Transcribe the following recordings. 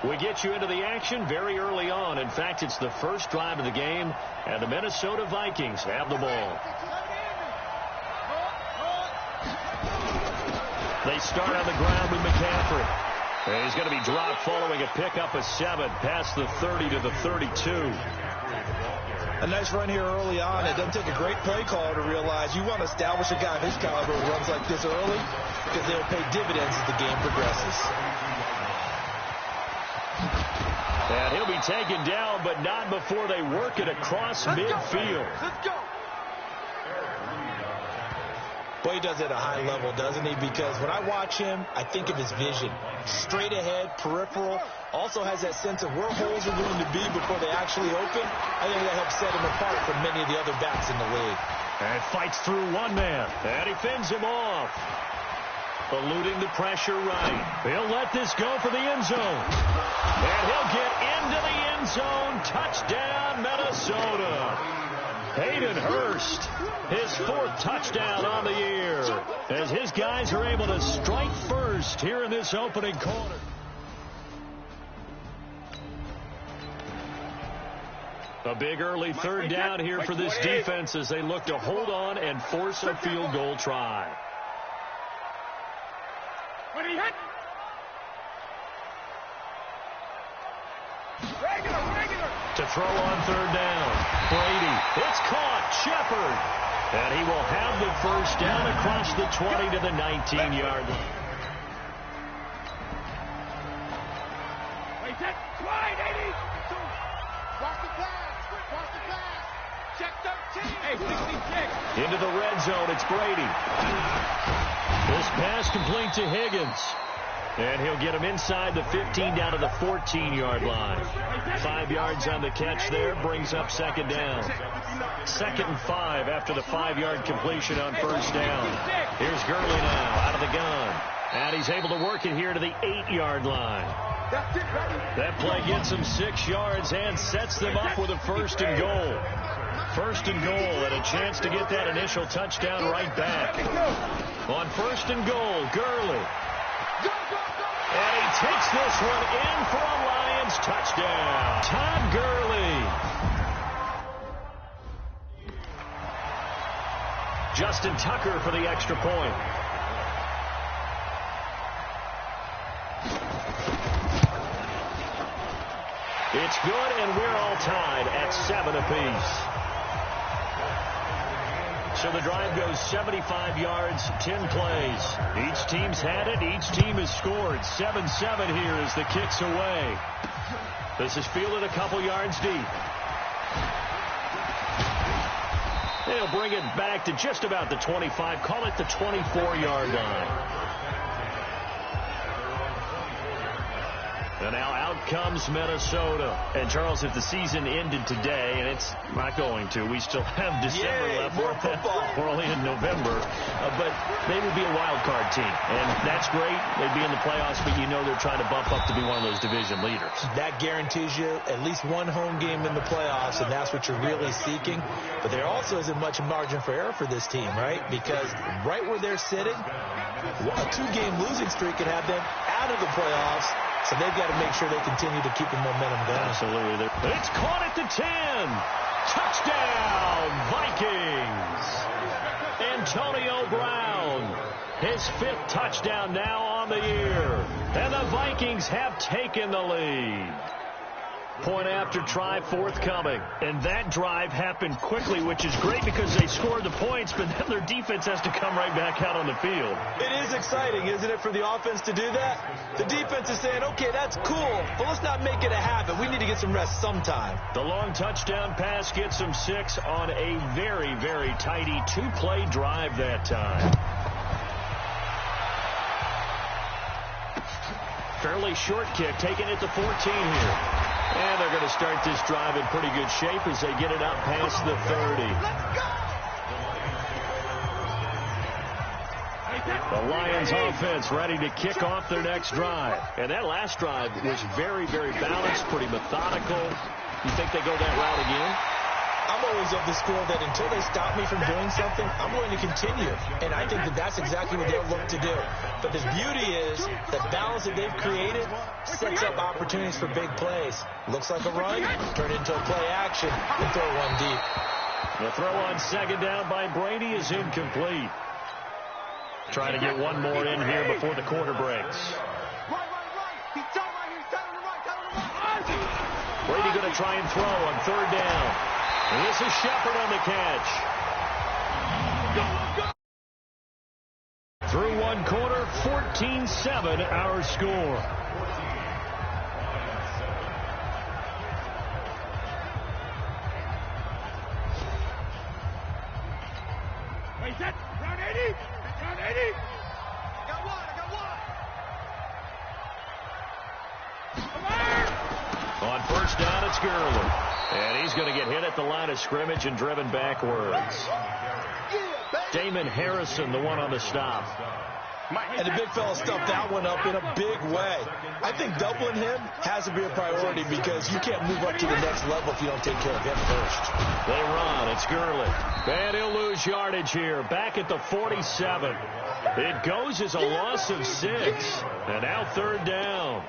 We get you into the action very early on. In fact, it's the first drive of the game, and the Minnesota Vikings have the ball. They start on the ground with McCaffrey. And he's going to be dropped following a pickup of 7 past the 30 to the 32. A nice run here early on. It doesn't take a great play caller to realize you want to establish a guy of his caliber who runs like this early because they'll pay dividends as the game progresses. And he'll be taken down, but not before they work it across midfield. Let's go. Boy, he does it at a high level, doesn't he? Because when I watch him, I think of his vision. Straight ahead, peripheral. Also has that sense of where holes are going to be before they actually open. I think that helps set him apart from many of the other backs in the league. And fights through one man. And he fends him off. Eluding the pressure right. He'll let this go for the end zone. And he'll get into the end zone. Touchdown, Minnesota. Hayden Hurst, his 4th touchdown on the year, as his guys are able to strike first here in this opening quarter. A big early 3rd down here for this defense as they look to hold on and force a field goal try. To throw on 3rd down. Brady. It's caught. Shepard. And he will have the first down across the 20 to the 19-yard line. Into the red zone. It's Brady. This pass complete to Higgins. And he'll get him inside the 15 down to the 14-yard line. 5 yards on the catch there. Brings up 2nd down. 2nd and 5 after the 5-yard completion on 1st down. Here's Gurley now out of the gun. And he's able to work it here to the 8-yard line. That play gets him 6 yards and sets them up with a 1st and goal. 1st and goal and a chance to get that initial touchdown right back. On 1st and goal, Gurley. And he takes this one in for a Lions touchdown. Todd Gurley. Justin Tucker for the extra point. It's good, and we're all tied at 7 apiece. So the drive goes 75 yards, 10 plays. Each team's had it. Each team has scored. 7-7 here as the kick's away. This is fielded a couple yards deep. They'll bring it back to just about the 25. Call it the 24-yard line. And now out comes Minnesota. And, Charles, if the season ended today, and it's not going to, we still have December left. We're only in November. But they would be a wild card team. And that's great. They'd be in the playoffs, but you know they're trying to bump up to be one of those division leaders. That guarantees you at least one home game in the playoffs, and that's what you're really seeking. But there also isn't much margin for error for this team, right? Because right where they're sitting, a 2-game losing streak can have them out of the playoffs. So they've got to make sure they continue to keep the momentum going. Absolutely. It's caught at the 10. Touchdown, Vikings. Antonio Brown, his 5th touchdown now on the year. And the Vikings have taken the lead. Point after try forthcoming. And that drive happened quickly, which is great because they scored the points, but then their defense has to come right back out on the field. It is exciting, isn't it, for the offense to do that? The defense is saying, okay, that's cool, but let's not make it a habit. We need to get some rest sometime. The long touchdown pass gets them 6 on a very, very tidy 2-play drive that time. Fairly short kick, taken at the 14 here. And they're going to start this drive in pretty good shape as they get it out past the 30. The Lions offense ready to kick off their next drive. And that last drive was very, very balanced, pretty methodical. You think they go that route again? I'm always of the school that until they stop me from doing something, I'm going to continue. And I think that that's exactly what they'll look to do. But the beauty is the balance that they've created sets up opportunities for big plays. Looks like a run, turn into a play action, and throw one deep. The throw on second down by Brady is incomplete. Trying to get one more in here before the quarter breaks. Brady going to try and throw on third down. And this is Shepard on the catch. Through one quarter, 14-7 our score. Wait, set. Round 80. Round 80. I got one. On first down, it's Gurley. And he's going to get hit at the line of scrimmage and driven backwards. Damon Harrison, the one on the stop. And the big fella stuffed that one up in a big way. I think doubling him has to be a priority because you can't move up to the next level if you don't take care of him first. They run. It's Gurley. And he'll lose yardage here. Back at the 47. It goes as a loss of 6. And now third down.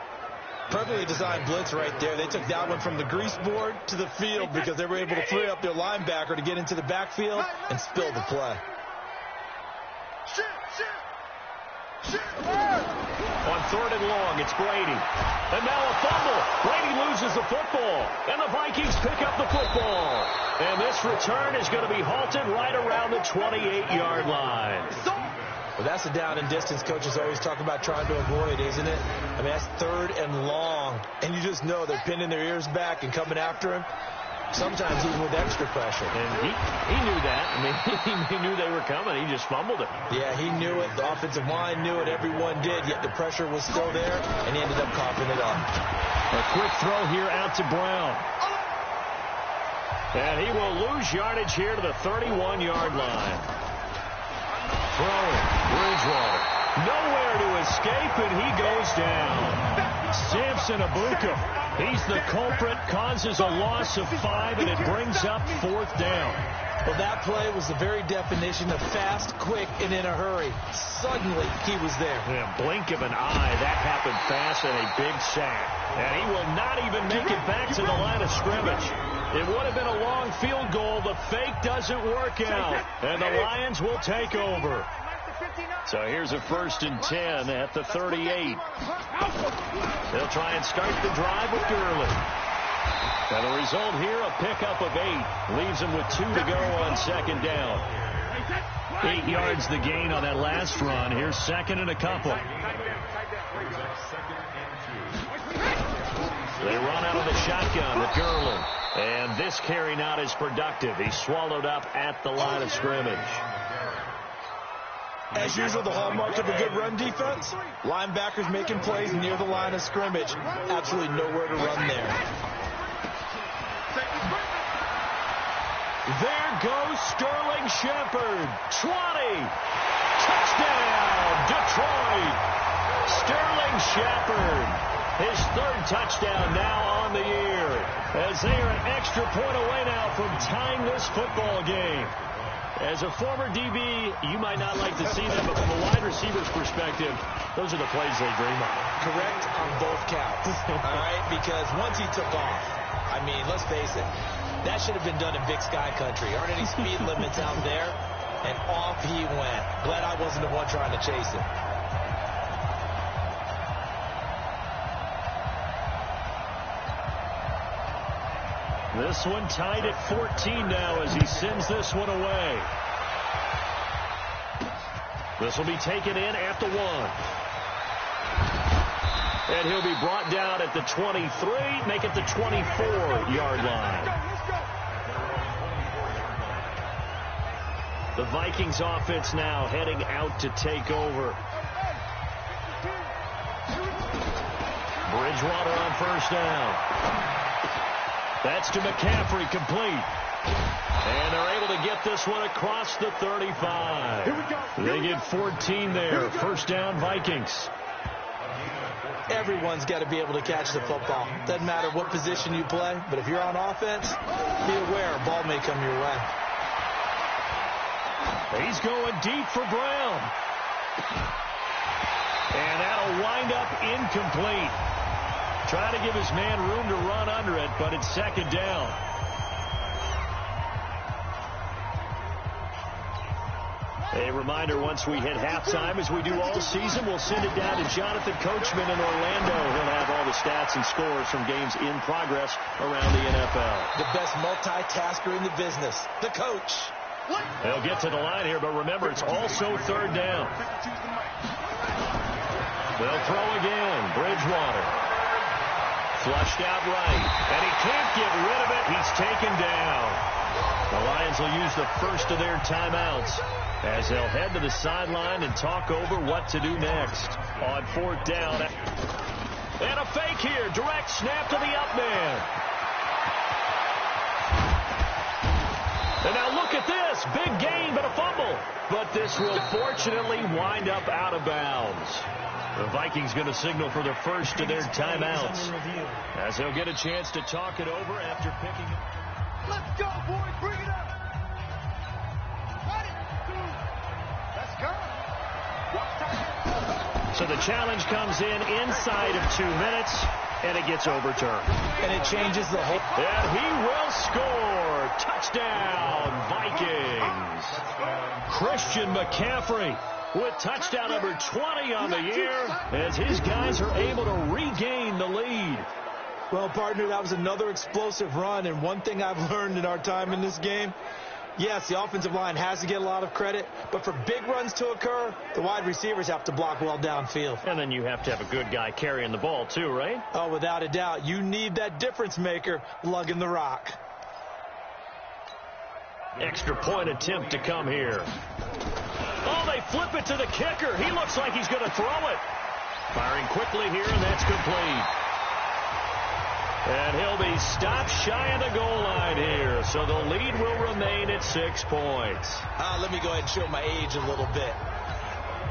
Perfectly designed blitz right there. They took that one from the grease board to the field because they were able to free up their linebacker to get into the backfield and spill the play. On third and long, it's Brady. And now a fumble. Brady loses the football. And the Vikings pick up the football. And this return is going to be halted right around the 28-yard line. Well, that's the down and distance coaches always talk about trying to avoid, isn't it? I mean, that's third and long. And you just know they're pinning their ears back and coming after him. Sometimes even with extra pressure. And he knew that. I mean, he knew they were coming. He just fumbled it. Yeah, he knew it. The offensive line knew it. Everyone did. Yet the pressure was still there, and he ended up coughing it up. A quick throw here out to Brown. And he will lose yardage here to the 31-yard line. Throwing. Bridgewater. Nowhere to escape, and he goes down. Samson Abuka. He's the culprit, causes a loss of 5, and it brings up fourth down. Well, that play was the very definition of fast, quick, and in a hurry. Suddenly, he was there. In a blink of an eye, that happened fast and a big sack. And he will not even make it back to the line of scrimmage. It would have been a long field goal. The fake doesn't work out, and the Lions will take over. So here's a 1st and 10 at the 38. They'll try and start the drive with Gurley. And the result here, a pickup of 8. Leaves him with 2 to go on second down. 8 yards the gain on that last run. Here's second and a couple. They run out of the shotgun with Gurley. And this carry not as productive. He's swallowed up at the line of scrimmage. As usual, the hallmark of a good run defense, linebackers making plays near the line of scrimmage. Absolutely nowhere to run there. There goes Sterling Shepard. 20. Touchdown, Detroit. Sterling Shepard. His 3rd touchdown now on the year. As they are an extra point away now from tying this football game. As a former DB, you might not like to see them, but from a wide receiver's perspective, those are the plays they dream of. Correct on both counts, all right? Because once he took off, I mean, let's face it, that should have been done in Big Sky Country. Aren't any speed limits out there? And off he went. Glad I wasn't the one trying to chase it. This one tied at 14 now as he sends this one away. This will be taken in at the 1. And he'll be brought down at the 23, make it the 24-yard line. The Vikings offense now heading out to take over. Bridgewater on first down. That's to McCaffrey, complete. And they're able to get this one across the 35. They get 14 there. First down, Vikings. Everyone's got to be able to catch the football. Doesn't matter what position you play, but if you're on offense, be aware a ball may come your way. He's going deep for Brown. And that'll wind up incomplete. Trying to give his man room to run under it, but it's second down. A reminder, once we hit halftime, as we do all season, we'll send it down to Jonathan Coachman in Orlando. He'll have all the stats and scores from games in progress around the NFL. The best multitasker in the business, the coach. They'll get to the line here, but remember, it's also third down. They'll throw again. Bridgewater. Flushed out right. And he can't get rid of it. He's taken down. The Lions will use the first of their timeouts as they'll head to the sideline and talk over what to do next on fourth down. And a fake here. Direct snap to the up man. And now look at this. Big gain, but a fumble. But this will fortunately wind up out of bounds. The Vikings going to signal for the first of their timeouts as they'll get a chance to talk it over after picking up. Let's go, boys. Bring it up. Let's go. So the challenge comes in inside of 2 minutes, and it gets overturned. And it changes the whole... And he will score. Touchdown, Vikings. Christian McCaffrey with touchdown number 20 on the year as his guys are able to regain the lead. Well, partner, that was another explosive run, and one thing I've learned in our time in this game, yes, the offensive line has to get a lot of credit, but for big runs to occur, the wide receivers have to block well downfield. And then you have to have a good guy carrying the ball too, right? Oh, without a doubt. You need that difference maker lugging the rock. Extra point attempt to come here. Oh, they flip it to the kicker. He looks like he's going to throw it. Firing quickly here, and that's complete. And he'll be stopped shy of the goal line here. So the lead will remain at 6 points. Let me go ahead and show my age a little bit.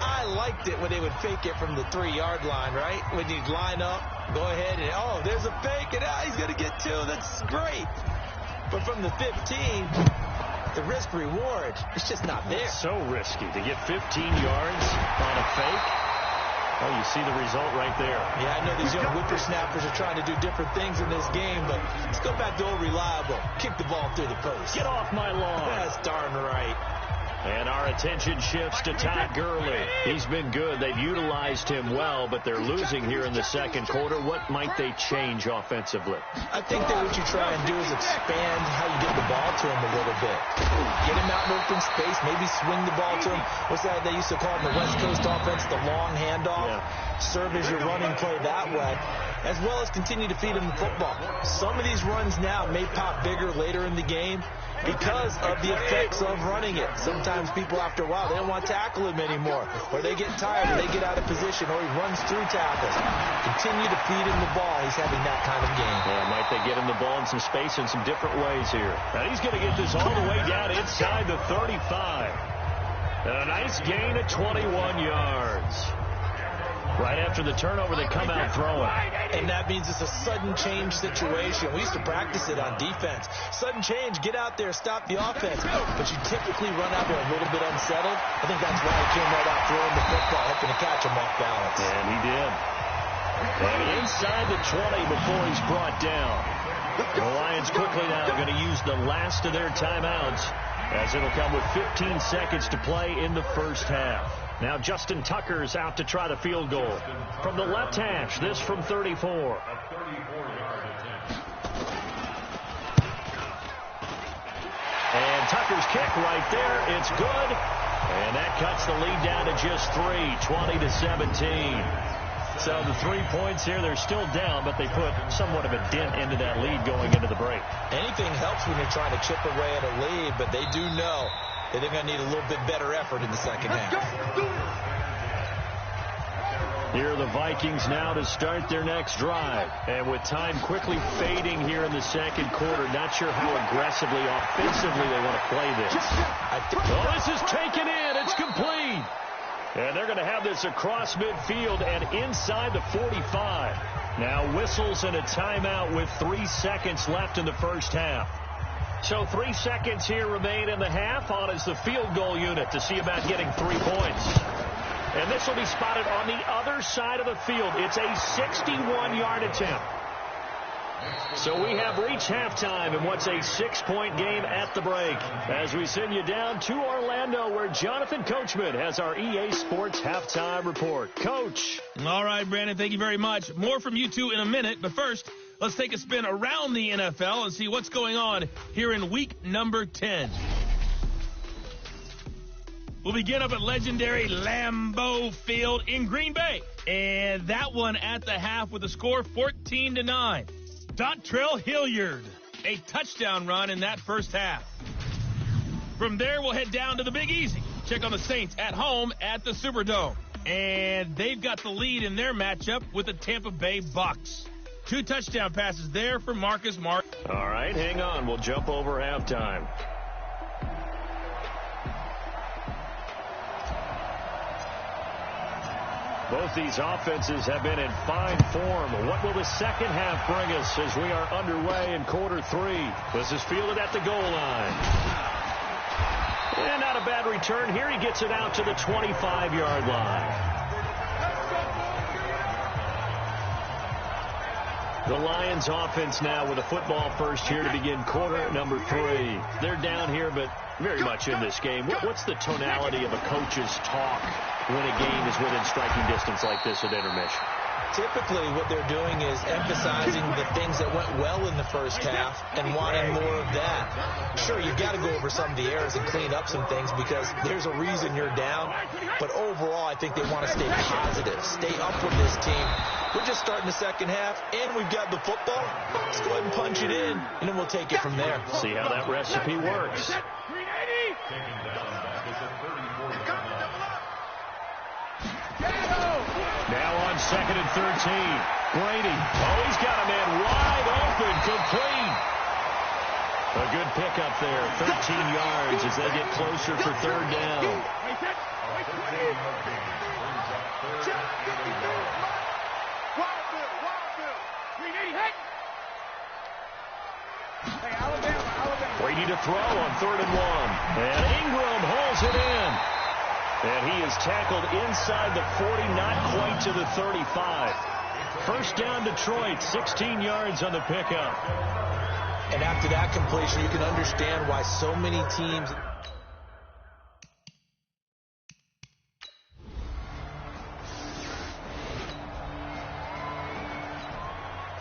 I liked it when they would fake it from the 3-yard line, right? When you'd line up, go ahead and, oh, there's a fake, and he's going to get 2. That's great. But from the 15, the risk-reward, it's just not there. It's so risky to get 15 yards on a fake. Oh, you see the result right there. Yeah, I know these young whippersnappers are trying to do different things in this game, but let's go back to old reliable. Kick the ball through the post. Get off my lawn. That's darn right. And our attention shifts to Todd Gurley. He's been good. They've utilized him well, but they're losing here in the second quarter. What might they change offensively? I think that what you try and do is expand how you get the ball to him a little bit. Get him out in open space, maybe swing the ball to him. What's that they used to call in the West Coast offense, the long handoff? Yeah. Serve as your running play that way, as well as continue to feed him the football. Some of these runs now may pop bigger later in the game because of the effects of running it. Sometimes people, after a while, they don't want to tackle him anymore, or they get tired, or they get out of position, or he runs through tackles. Continue to feed him the ball. He's having that kind of game. Yeah, might they get him the ball in some space in some different ways here. Now he's going to get this all the way down inside the 35. A nice gain of 21 yards. Right after the turnover, they come out throwing. And that means it's a sudden change situation. We used to practice it on defense. Sudden change, get out there, stop the offense. But you typically run out there a little bit unsettled. I think that's why he came right out throwing the football, hoping to catch him off balance. And he did. And inside the 20 before he's brought down. The Lions quickly now going to use the last of their timeouts, as it'll come with 15 seconds to play in the first half. Now Justin Tucker's out to try the field goal. From the left hash, this from 34. And Tucker's kick right there. It's good. And that cuts the lead down to just 3, 20-17. So the 3 points here, they're still down, but they put somewhat of a dent into that lead going into the break. Anything helps when you're trying to chip away at a lead, but they do know that they're going to need a little bit better effort in the second half. Here are the Vikings now to start their next drive. And with time quickly fading here in the second quarter, not sure how aggressively, offensively they want to play this. Oh, this is taken in. It's complete. And they're going to have this across midfield and inside the 45. Now whistles and a timeout with 3 seconds left in the first half. So 3 seconds here remain in the half. On is the field goal unit to see about getting 3 points. And this will be spotted on the other side of the field. It's a 61-yard attempt. So we have reached halftime in what's a 6-point game at the break. As we send you down to Orlando, where Jonathan Coachman has our EA Sports Halftime Report. Coach. All right, Brandon, thank you very much. More from you two in a minute. But first, let's take a spin around the NFL and see what's going on here in week number 10. We'll begin up at legendary Lambeau Field in Green Bay. And that one at the half with a score 14-9. Dontrell Hilliard, a touchdown run in that first half. From there, we'll head down to the Big Easy. Check on the Saints at home at the Superdome. And they've got the lead in their matchup with the Tampa Bay Bucks. 2 touchdown passes there for Marcus Mark. All right, hang on. We'll jump over halftime. Both these offenses have been in fine form. What will the second half bring us as we are underway in quarter 3? This is fielded at the goal line. And not a bad return here. He gets it out to the 25-yard line. The Lions offense now with a football first here to begin quarter number 3. They're down here, but very much in this game. What's the tonality of a coach's talk when a game is within striking distance like this at intermission? Typically, what they're doing is emphasizing the things that went well in the first half and wanting more of that. Sure, you've got to go over some of the errors and clean up some things because there's a reason you're down. But overall, I think they want to stay positive, stay up with this team. We're just starting the second half, and we've got the football. Let's go ahead and punch it in, and then we'll take it from there. See how that recipe works. Now on 2nd and 13. Brady. Oh, he's got a man wide open, complete. A good pickup there. 13 yards as they get closer for 3rd down. Brady to throw on 3rd and 1. And Ingram hauls it in. And he is tackled inside the 40, not quite to the 35. First down, Detroit, 16 yards on the pickup. And after that completion, you can understand why so many teams...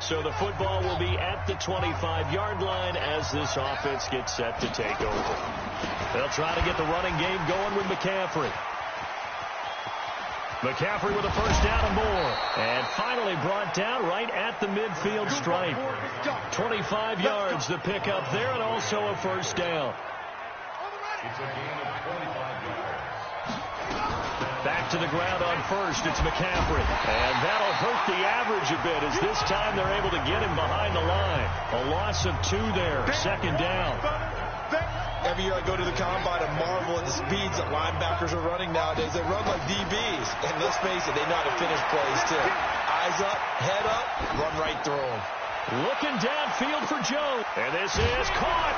So the football will be at the 25-yard line as this offense gets set to take over. They'll try to get the running game going with McCaffrey. McCaffrey with a first down and more. And finally brought down right at the midfield stripe. 25 yards the pickup there and also a first down. It's a gain of 25 yards. Back to the ground on first. It's McCaffrey. And that'll hurt the average a bit as this time they're able to get him behind the line. A loss of 2 there. 2nd down. Every year I go to the combine and marvel at the speeds that linebackers are running nowadays. They run like DBs. And let's face it, they know how to finish plays too. Eyes up, head up, run right through them. Looking downfield for Jones. And this is caught.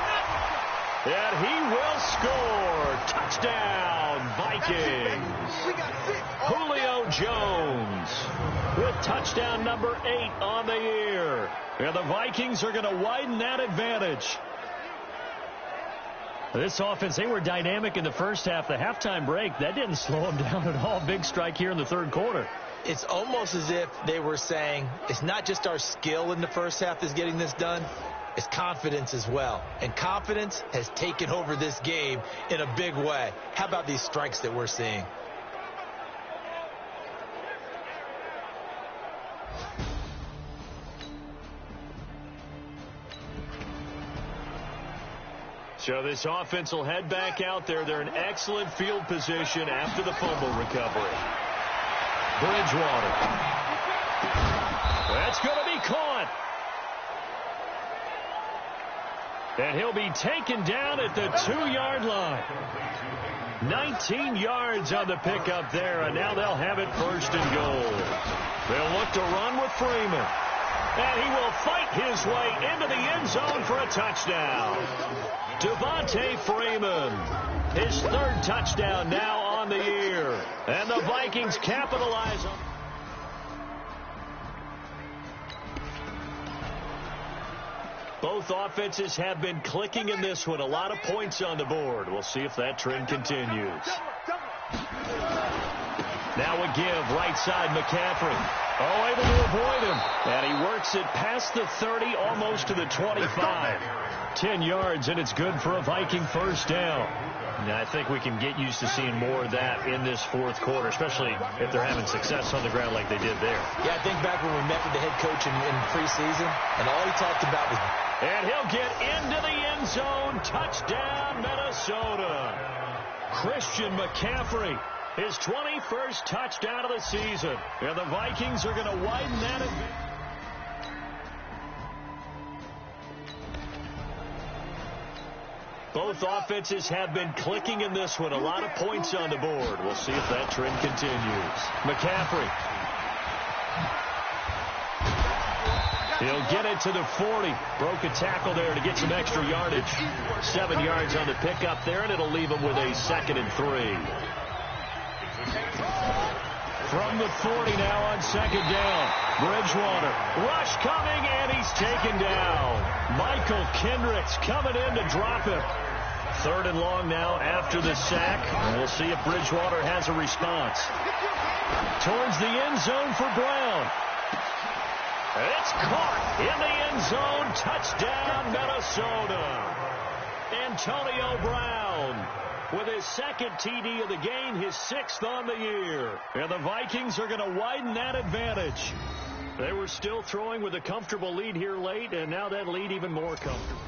And he will score. Touchdown, Vikings. Julio Jones with touchdown number 8 on the year. And the Vikings are going to widen that advantage. This offense, they were dynamic in the first half. The halftime break, that didn't slow them down at all. Big strike here in the 3rd quarter. It's almost as if they were saying, it's not just our skill in the first half that's getting this done. It's confidence as well. And confidence has taken over this game in a big way. How about these strikes that we're seeing? So this offense will head back out there. They're in excellent field position after the fumble recovery. Bridgewater. That's going to be caught. And he'll be taken down at the 2-yard line. 19 yards on the pickup there, and now they'll have it 1st and goal. They'll look to run with Freeman. And he will fight his way into the end zone for a touchdown. Devontae Freeman, his 3rd touchdown now on the year. And the Vikings capitalize on. Both offenses have been clicking in this one. A lot of points on the board. We'll see if that trend continues. Now a give, right side, McCaffrey. Oh, able to avoid him. And he works it past the 30, almost to the 25. 10 yards, and it's good for a Viking 1st down. Now, I think we can get used to seeing more of that in this 4th quarter, especially if they're having success on the ground like they did there. Yeah, I think back when we met with the head coach in preseason, and all he talked about was... And he'll get into the end zone. Touchdown, Minnesota. Christian McCaffrey, his 21st touchdown of the season. And the Vikings are going to widen that advantage. Both offenses have been clicking in this one. A lot of points on the board. We'll see if that trend continues. McCaffrey. He'll get it to the 40. Broke a tackle there to get some extra yardage. 7 yards on the pickup there, and it'll leave him with a 2nd and 3. From the 40 now on 2nd down. Bridgewater. Rush coming, and he's taken down. Michael Kendricks coming in to drop him. 3rd and long now after the sack. And we'll see if Bridgewater has a response. Towards the end zone for Brown. It's caught in the end zone. Touchdown, Minnesota. Antonio Brown with his 2nd TD of the game, his 6th on the year. And the Vikings are going to widen that advantage. They were still throwing with a comfortable lead here late, and now that lead even more comfortable.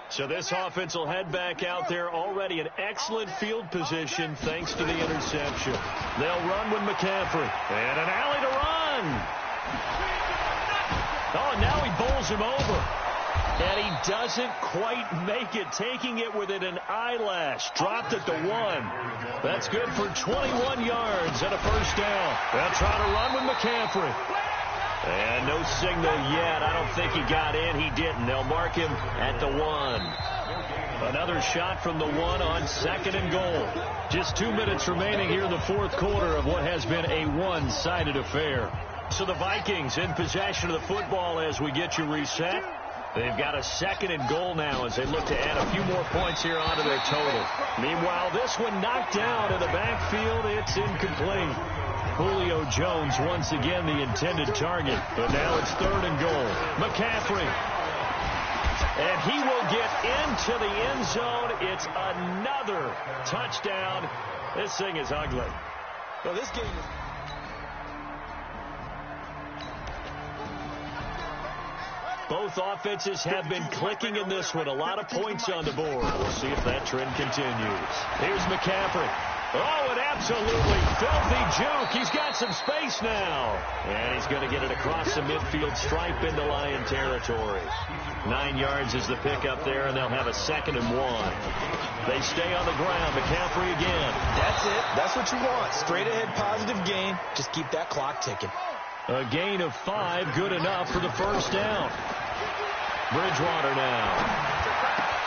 So this offense will head back out there, already in excellent field position thanks to the interception. They'll run with McCaffrey. And an alley to run. Oh, and now he bowls him over. And he doesn't quite make it, taking it within an eyelash. Dropped at the 1. That's good for 21 yards and a 1st down. They'll try to run with McCaffrey. And no signal yet. I don't think he got in. He didn't. They'll mark him at the 1. Another shot from the 1 on 2nd and goal. Just 2 minutes remaining here in the 4th quarter of what has been a one-sided affair. So the Vikings in possession of the football as we get you reset. They've got a 2nd and goal now as they look to add a few more points here onto their total. Meanwhile, this one knocked down in the backfield. It's incomplete. Julio Jones once again the intended target, but now it's 3rd and goal. McCaffrey. And he will get into the end zone. It's another touchdown. This thing is ugly. Well, this game is... Both offenses have been clicking in this one. A lot of points on the board. We'll see if that trend continues. Here's McCaffrey. Oh, an absolutely filthy juke. He's got some space now. And he's going to get it across the midfield stripe into Lion territory. 9 yards is the pickup there, and they'll have a 2nd and 1. They stay on the ground. McCaffrey again. That's it. That's what you want. Straight ahead positive gain. Just keep that clock ticking. A gain of 5, good enough for the 1st down. Bridgewater now.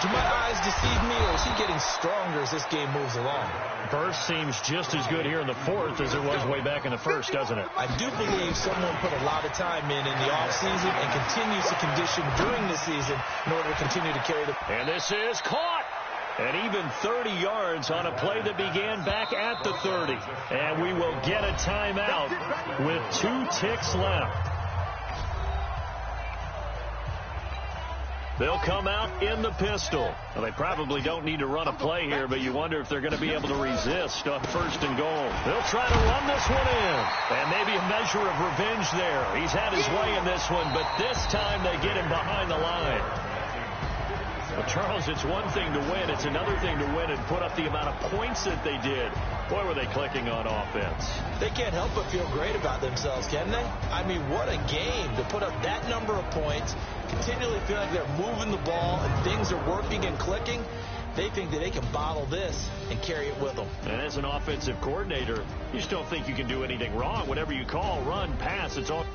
Do my eyes deceive me, or is he getting stronger as this game moves along? Burst seems just as good here in the 4th as it was way back in the 1st, doesn't it? I do believe someone put a lot of time in the offseason and continues to condition during the season in order to continue to carry the... And this is caught. And even 30 yards on a play that began back at the 30. And we will get a timeout with 2 ticks left. They'll come out in the pistol. Well, they probably don't need to run a play here, but you wonder if they're going to be able to resist on 1st and goal. They'll try to run this one in. And maybe a measure of revenge there. He's had his way in this one, but this time they get him behind the line. Well, Charles, it's one thing to win. It's another thing to win and put up the amount of points that they did. Boy, were they clicking on offense. They can't help but feel great about themselves, can they? I mean, what a game to put up that number of points, continually feel like they're moving the ball and things are working and clicking. They think that they can bottle this and carry it with them. And as an offensive coordinator, you just don't think you can do anything wrong. Whatever you call, run, pass, it's all...